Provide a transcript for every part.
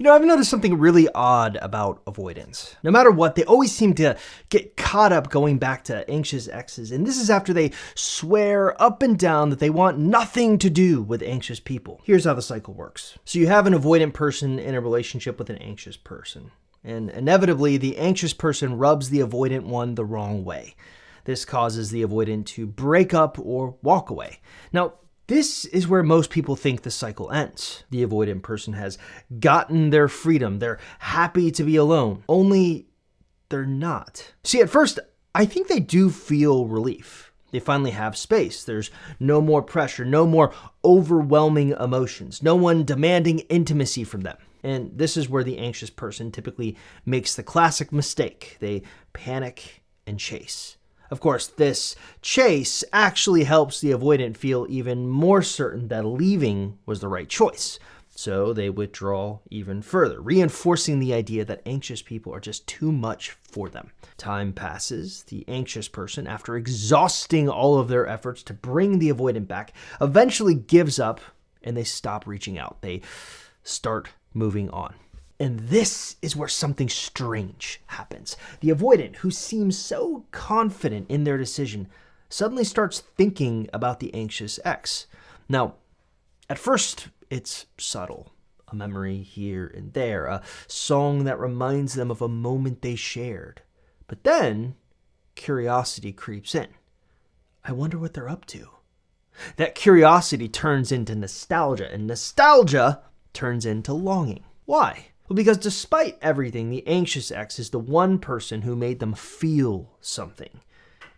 I've noticed something really odd about avoidants. No matter what, they always seem to get caught up going back to anxious exes, and this is after they swear up and down that they want nothing to do with anxious people. Here's how the cycle works. So you have an avoidant person in a relationship with an anxious person, and inevitably the anxious person rubs the avoidant one the wrong way. This causes the avoidant to break up or walk away. Now, this is where most people think the cycle ends. The avoidant person has gotten their freedom. They're happy to be alone. Only they're not. See, at first, I think they do feel relief. They finally have space. There's no more pressure, no more overwhelming emotions, no one demanding intimacy from them. And this is where the anxious person typically makes the classic mistake. They panic and chase. Of course, this chase actually helps the avoidant feel even more certain that leaving was the right choice. So they withdraw even further, reinforcing the idea that anxious people are just too much for them. Time passes. The anxious person, after exhausting all of their efforts to bring the avoidant back, eventually gives up and they stop reaching out. They start moving on. And this is where something strange happens. The avoidant, who seems so confident in their decision, suddenly starts thinking about the anxious ex. Now, at first, it's subtle. A memory here and there, a song that reminds them of a moment they shared. But then, curiosity creeps in. I wonder what they're up to. That curiosity turns into nostalgia, and nostalgia turns into longing. Why? Well, because despite everything, the anxious ex is the one person who made them feel something.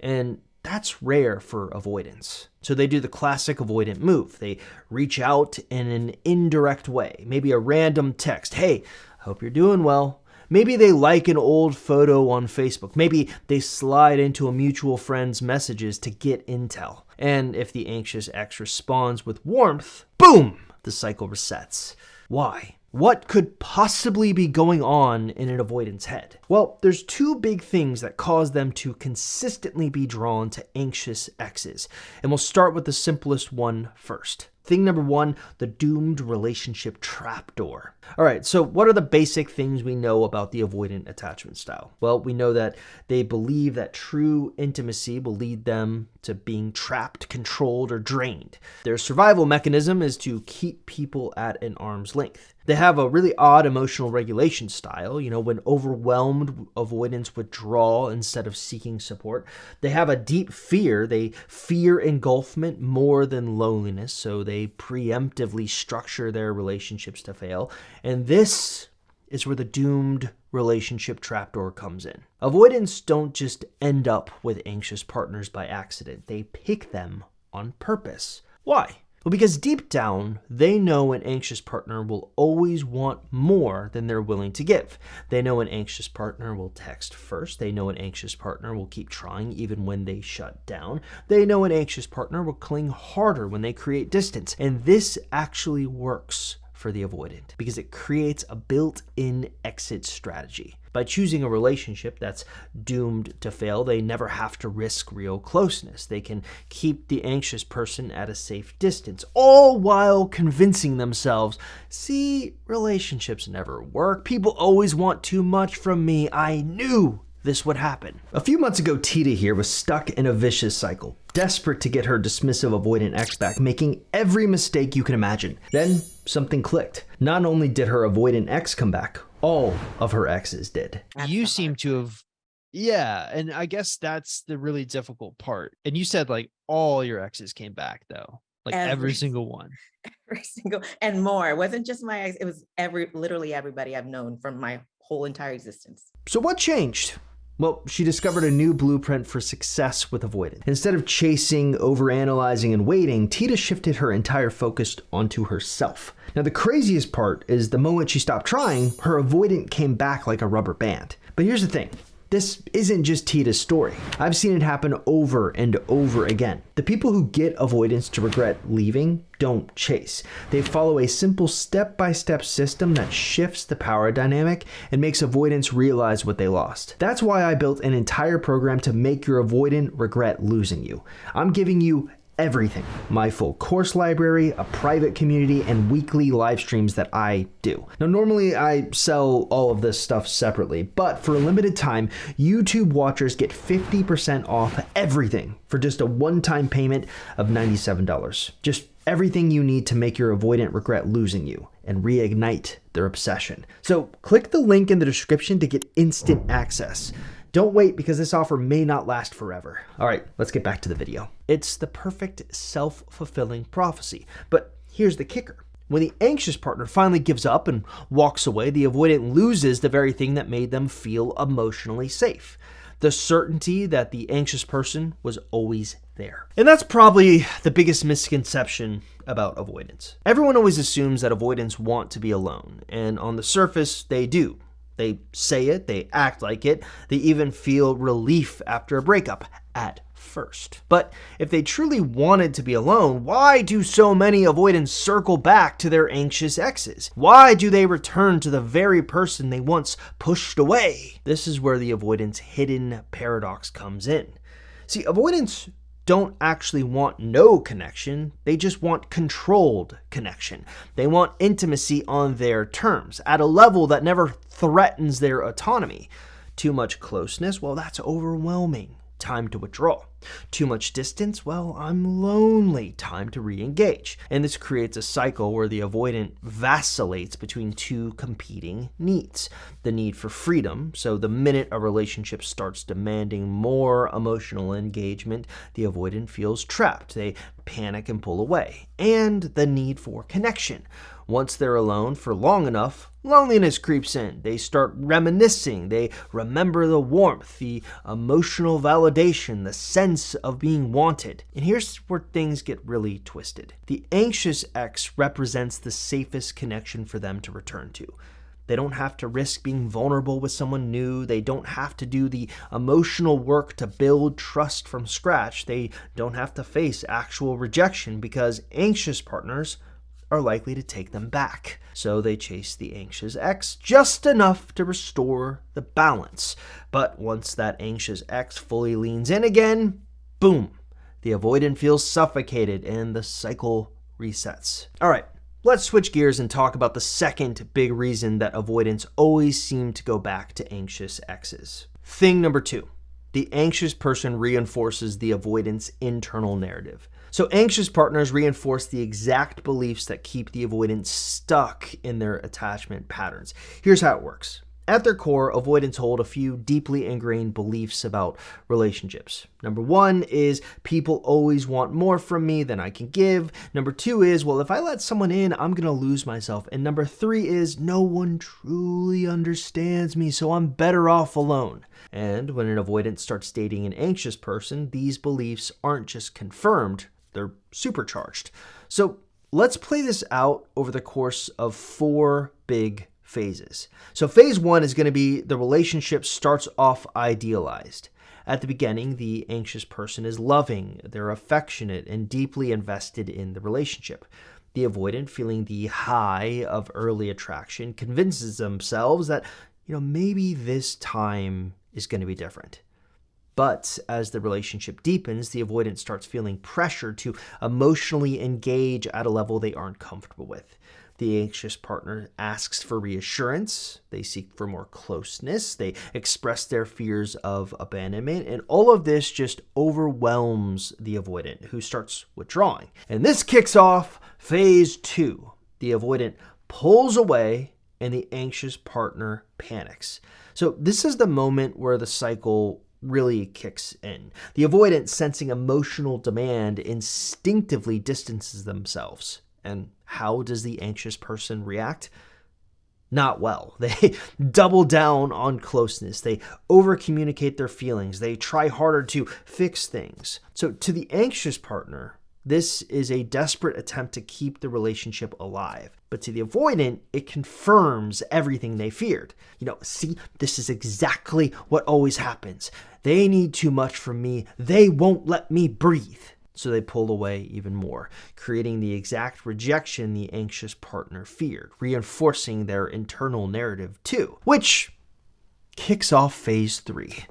And that's rare for avoidants. So they do the classic avoidant move. They reach out in an indirect way, maybe a random text. Hey, hope you're doing well. Maybe they like an old photo on Facebook. Maybe they slide into a mutual friend's messages to get intel. And if the anxious ex responds with warmth, boom, the cycle resets. Why? What could possibly be going on in an avoidant's head? Well, there's two big things that cause them to consistently be drawn to anxious exes. And we'll start with the simplest one first. Thing number one, the doomed relationship trapdoor. All right, so what are the basic things we know about the avoidant attachment style? Well, we know that they believe that true intimacy will lead them to being trapped, controlled, or drained. Their survival mechanism is to keep people at an arm's length. They have a really odd emotional regulation style. When overwhelmed, avoidants withdraw instead of seeking support. They have a deep fear. They fear engulfment more than loneliness, so they preemptively structure their relationships to fail. And this is where the doomed relationship trapdoor comes in. Avoidants don't just end up with anxious partners by accident. They pick them on purpose. Why? Well, because deep down, they know an anxious partner will always want more than they're willing to give. They know an anxious partner will text first. They know an anxious partner will keep trying even when they shut down. They know an anxious partner will cling harder when they create distance. And this actually works for the avoidant because it creates a built-in exit strategy. By choosing a relationship that's doomed to fail, they never have to risk real closeness. They can keep the anxious person at a safe distance, all while convincing themselves, see, relationships never work. People always want too much from me. I knew this would happen. A few months ago, Tita here was stuck in a vicious cycle, desperate to get her dismissive avoidant ex back, making every mistake you can imagine. Then something clicked. Not only did her avoidant ex come back, all of her exes did. You seem to have, yeah, and I guess that's the really difficult part. And you said like all your exes came back though, like every single one. Every single and more. It wasn't just my ex, it was literally everybody I've known from my whole entire existence. So what changed? Well, she discovered a new blueprint for success with avoidance. Instead of chasing, overanalyzing, and waiting, Tita shifted her entire focus onto herself. Now, the craziest part is the moment she stopped trying, her avoidant came back like a rubber band. But here's the thing. This isn't just Tita's story. I've seen it happen over and over again. The people who get avoidance to regret leaving don't chase. They follow a simple step-by-step system that shifts the power dynamic and makes avoidants realize what they lost. That's why I built an entire program to make your avoidant regret losing you. I'm giving you everything. My full course library, a private community, and weekly live streams that I do. Now, normally I sell all of this stuff separately, but for a limited time, YouTube watchers get 50% off everything for just a one-time payment of $97. Just everything you need to make your avoidant regret losing you and reignite their obsession. So click the link in the description to get instant access. Don't wait, because this offer may not last forever. All right, let's get back to the video. It's the perfect self-fulfilling prophecy. But here's the kicker. When the anxious partner finally gives up and walks away, the avoidant loses the very thing that made them feel emotionally safe. The certainty that the anxious person was always there. And that's probably the biggest misconception about avoidance. Everyone always assumes that avoidants want to be alone, and on the surface, they do. They say it, they act like it, they even feel relief after a breakup at first. But if they truly wanted to be alone, why do so many avoidants circle back to their anxious exes? Why do they return to the very person they once pushed away? This is where the avoidance hidden paradox comes in. See, avoidants don't actually want no connection, they just want controlled connection. They want intimacy on their terms, at a level that never threatens their autonomy. Too much closeness, well, that's overwhelming. Time to withdraw. Too much distance, well, I'm lonely. Time to re-engage. And this creates a cycle where the avoidant vacillates between two competing needs. The need for freedom, so the minute a relationship starts demanding more emotional engagement, the avoidant feels trapped. They panic and pull away. And the need for connection. Once they're alone for long enough, loneliness creeps in. They start reminiscing. They remember the warmth, the emotional validation, the sense of being wanted. And here's where things get really twisted. The anxious ex represents the safest connection for them to return to. They don't have to risk being vulnerable with someone new. They don't have to do the emotional work to build trust from scratch. They don't have to face actual rejection, because anxious partners are likely to take them back. So they chase the anxious ex just enough to restore the balance. But once that anxious ex fully leans in again, boom, the avoidant feels suffocated and the cycle resets. All right, let's switch gears and talk about the second big reason that avoidants always seem to go back to anxious exes. Thing number 2, the anxious person reinforces the avoidant's internal narrative. So anxious partners reinforce the exact beliefs that keep the avoidant stuck in their attachment patterns. Here's how it works. At their core, avoidants hold a few deeply ingrained beliefs about relationships. Number 1 is people always want more from me than I can give. Number 2 is, well, if I let someone in, I'm going to lose myself. And number 3 is, no one truly understands me, so I'm better off alone. And when an avoidant starts dating an anxious person, these beliefs aren't just confirmed, they're supercharged. So let's play this out over the course of 4 big phases. So phase 1 is going to be the relationship starts off idealized. At the beginning, the anxious person is loving, they're affectionate, and deeply invested in the relationship. The avoidant, feeling the high of early attraction, convinces themselves that, maybe this time is going to be different. But as the relationship deepens, the avoidant starts feeling pressure to emotionally engage at a level they aren't comfortable with. The anxious partner asks for reassurance, they seek for more closeness, they express their fears of abandonment, and all of this just overwhelms the avoidant, who starts withdrawing. And this kicks off phase 2. The avoidant pulls away and the anxious partner panics. So this is the moment where the cycle really kicks in. The avoidant, sensing emotional demand, instinctively distances themselves. And how does the anxious person react? Not well. They double down on closeness. They over-communicate their feelings. They try harder to fix things. So to the anxious partner, this is a desperate attempt to keep the relationship alive. But to the avoidant, it confirms everything they feared. See, this is exactly what always happens. They need too much from me. They won't let me breathe. So they pull away even more, creating the exact rejection the anxious partner feared, reinforcing their internal narrative too, which kicks off phase 3.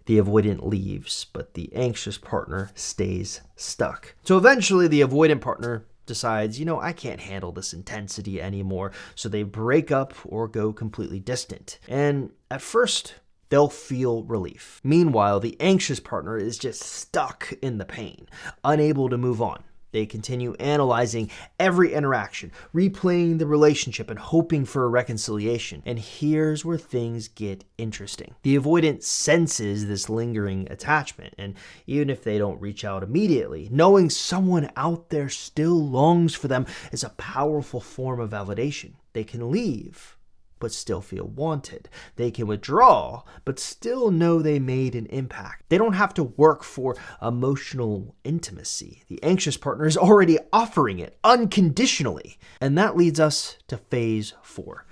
The avoidant leaves, but the anxious partner stays stuck. So eventually the avoidant partner decides, I can't handle this intensity anymore. So they break up or go completely distant. And at first, they'll feel relief. Meanwhile, the anxious partner is just stuck in the pain, unable to move on. They continue analyzing every interaction, replaying the relationship and hoping for a reconciliation. And here's where things get interesting. The avoidant senses this lingering attachment, and even if they don't reach out immediately, knowing someone out there still longs for them is a powerful form of validation. They can leave, but still feel wanted. They can withdraw, but still know they made an impact. They don't have to work for emotional intimacy. The anxious partner is already offering it unconditionally. And that leads us to phase 4.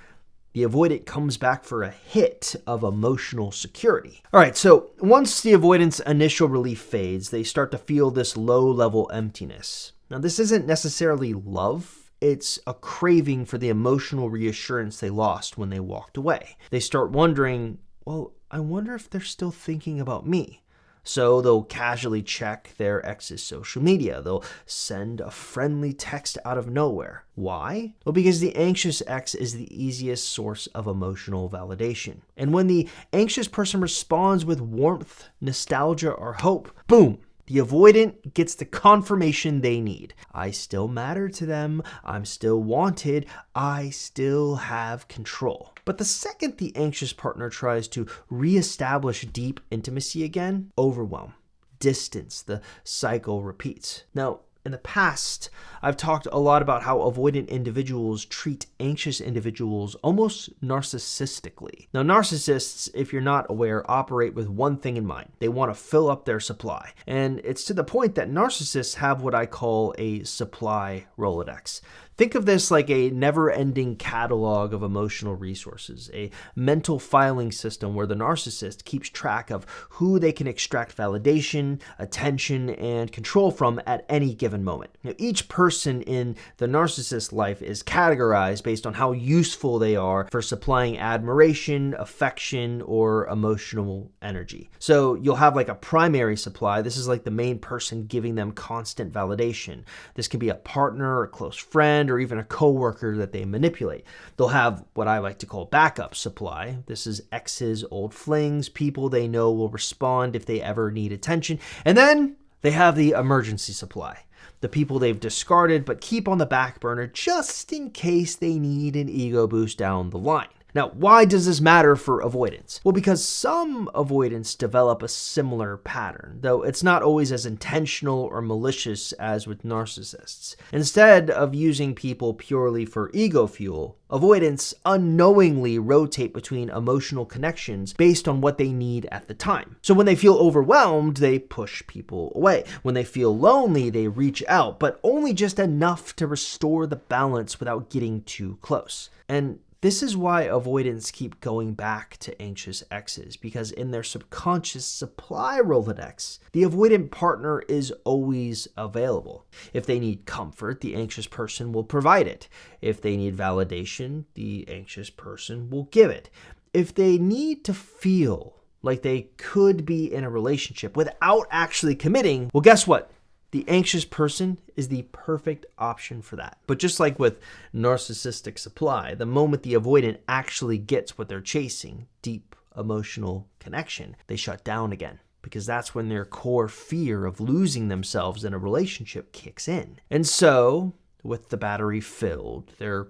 The avoidant comes back for a hit of emotional security. All right, so once the avoidant's initial relief fades, they start to feel this low-level emptiness. Now, this isn't necessarily love. It's a craving for the emotional reassurance they lost when they walked away. They start wondering, well, I wonder if they're still thinking about me. So they'll casually check their ex's social media. They'll send a friendly text out of nowhere. Why? Well, because the anxious ex is the easiest source of emotional validation. And when the anxious person responds with warmth, nostalgia, or hope, boom! The avoidant gets the confirmation they need. I still matter to them. I'm still wanted. I still have control. But the second the anxious partner tries to reestablish deep intimacy again, overwhelm, distance, the cycle repeats. Now, in the past, I've talked a lot about how avoidant individuals treat anxious individuals almost narcissistically. Now, narcissists, if you're not aware, operate with one thing in mind. They want to fill up their supply. And it's to the point that narcissists have what I call a supply Rolodex. Think of this like a never-ending catalog of emotional resources, a mental filing system where the narcissist keeps track of who they can extract validation, attention, and control from at any given moment. Now, each person in the narcissist's life is categorized based on how useful they are for supplying admiration, affection, or emotional energy. So you'll have like a primary supply. This is like the main person giving them constant validation. This can be a partner, a close friend, or even a coworker that they manipulate. They'll have what I like to call backup supply. This is exes, old flings, people they know will respond if they ever need attention. And then they have the emergency supply. The people they've discarded but keep on the back burner just in case they need an ego boost down the line. Now, why does this matter for avoidance? Well, because some avoidants develop a similar pattern, though it's not always as intentional or malicious as with narcissists. Instead of using people purely for ego fuel, avoidants unknowingly rotate between emotional connections based on what they need at the time. So when they feel overwhelmed, they push people away. When they feel lonely, they reach out, but only just enough to restore the balance without getting too close. And this is why avoidants keep going back to anxious exes, because in their subconscious supply Rolodex, the avoidant partner is always available. If they need comfort, the anxious person will provide it. If they need validation, the anxious person will give it. If they need to feel like they could be in a relationship without actually committing, well, guess what? The anxious person is the perfect option for that. But just like with narcissistic supply, the moment the avoidant actually gets what they're chasing, deep emotional connection, they shut down again. Because that's when their core fear of losing themselves in a relationship kicks in. And so, with the battery filled, they're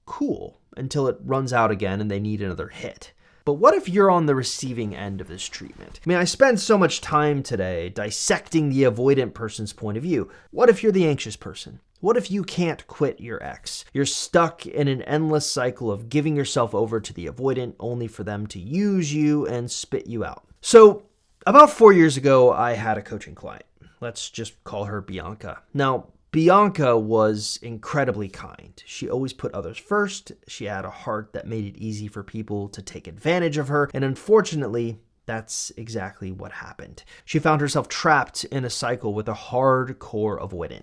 cool until it runs out again and they need another hit. But what if you're on the receiving end of this treatment? I mean, I spend so much time today dissecting the avoidant person's point of view. What if you're the anxious person? What if you can't quit your ex? You're stuck in an endless cycle of giving yourself over to the avoidant only for them to use you and spit you out. So, about 4 years ago, I had a coaching client. Let's just call her Bianca. Now, Bianca was incredibly kind. She always put others first. She had a heart that made it easy for people to take advantage of her. And unfortunately, that's exactly what happened. She found herself trapped in a cycle with a hardcore avoidant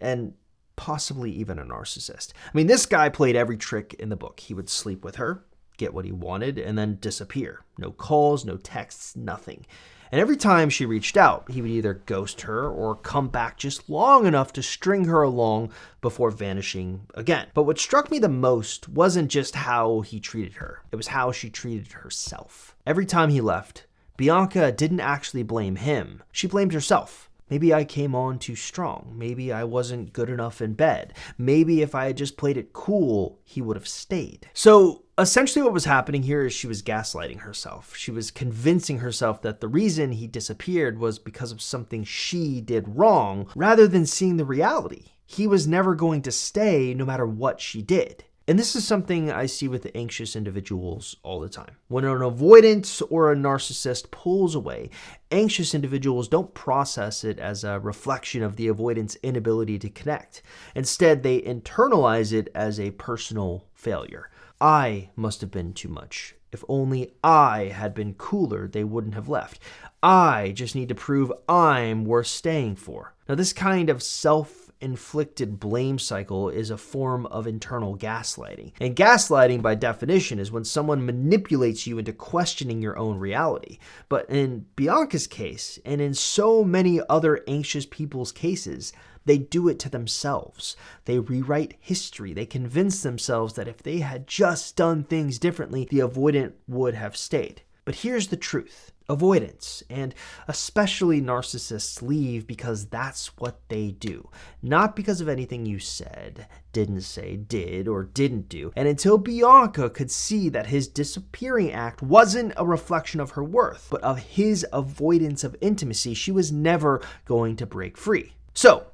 and possibly even a narcissist. I mean, this guy played every trick in the book. He would sleep with her, get what he wanted, and then disappear. No calls, no texts, nothing. And every time she reached out, he would either ghost her or come back just long enough to string her along before vanishing again. But what struck me the most wasn't just how he treated her. It was how she treated herself. Every time he left, Bianca didn't actually blame him. She blamed herself. Maybe I came on too strong. Maybe I wasn't good enough in bed. Maybe if I had just played it cool, he would have stayed. So essentially what was happening here is she was gaslighting herself. She was convincing herself that the reason he disappeared was because of something she did wrong, rather than seeing the reality. He was never going to stay no matter what she did. And this is something I see with anxious individuals all the time. When an avoidant or a narcissist pulls away, anxious individuals don't process it as a reflection of the avoidant's inability to connect. Instead, they internalize it as a personal failure. I must have been too much. If only I had been cooler, they wouldn't have left. I just need to prove I'm worth staying for. Now, this kind of self-inflicted blame cycle is a form of internal gaslighting. And gaslighting, by definition, is when someone manipulates you into questioning your own reality. But in Bianca's case, and in so many other anxious people's cases, they do it to themselves. They rewrite history. They convince themselves that if they had just done things differently, the avoidant would have stayed. But here's the truth. Avoidants, and especially narcissists, leave because that's what they do. Not because of anything you said, didn't say, did, or didn't do. And until Bianca could see that his disappearing act wasn't a reflection of her worth, but of his avoidance of intimacy, she was never going to break free. So,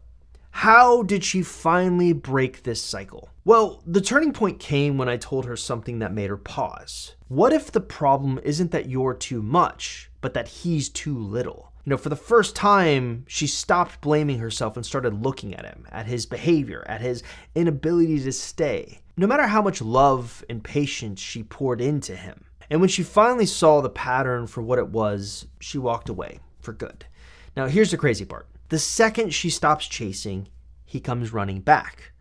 how did she finally break this cycle? Well, the turning point came when I told her something that made her pause. What if the problem isn't that you're too much, but that he's too little? For the first time, she stopped blaming herself and started looking at him, at his behavior, at his inability to stay, no matter how much love and patience she poured into him. And when she finally saw the pattern for what it was, she walked away for good. Now, here's the crazy part. The second she stops chasing, he comes running back.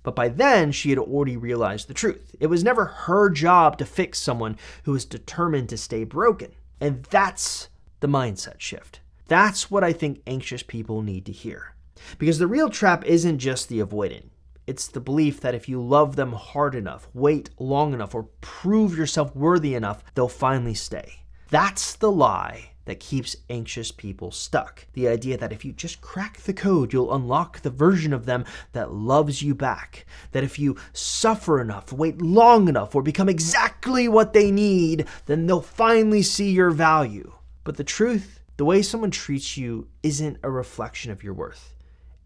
But by then, she had already realized the truth. It was never her job to fix someone who was determined to stay broken. And that's the mindset shift. That's what I think anxious people need to hear. Because the real trap isn't just the avoidant. It's the belief that if you love them hard enough, wait long enough, or prove yourself worthy enough, they'll finally stay. That's the lie that keeps anxious people stuck. The idea that if you just crack the code, you'll unlock the version of them that loves you back. That if you suffer enough, wait long enough, or become exactly what they need, then they'll finally see your value. But the truth, the way someone treats you isn't a reflection of your worth.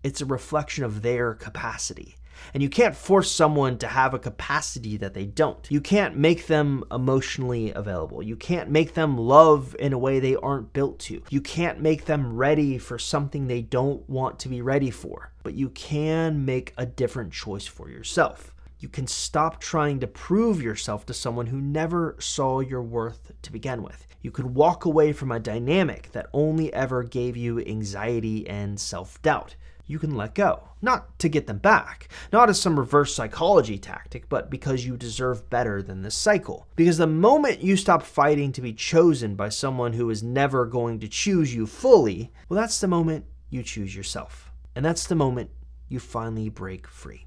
It's a reflection of their capacity. And you can't force someone to have a capacity that they don't. You can't make them emotionally available. You can't make them love in a way they aren't built to. You can't make them ready for something they don't want to be ready for. But you can make a different choice for yourself. You can stop trying to prove yourself to someone who never saw your worth to begin with. You could walk away from a dynamic that only ever gave you anxiety and self-doubt. You can let go. Not to get them back, not as some reverse psychology tactic, but because you deserve better than this cycle. Because the moment you stop fighting to be chosen by someone who is never going to choose you fully, well, that's the moment you choose yourself. And that's the moment you finally break free.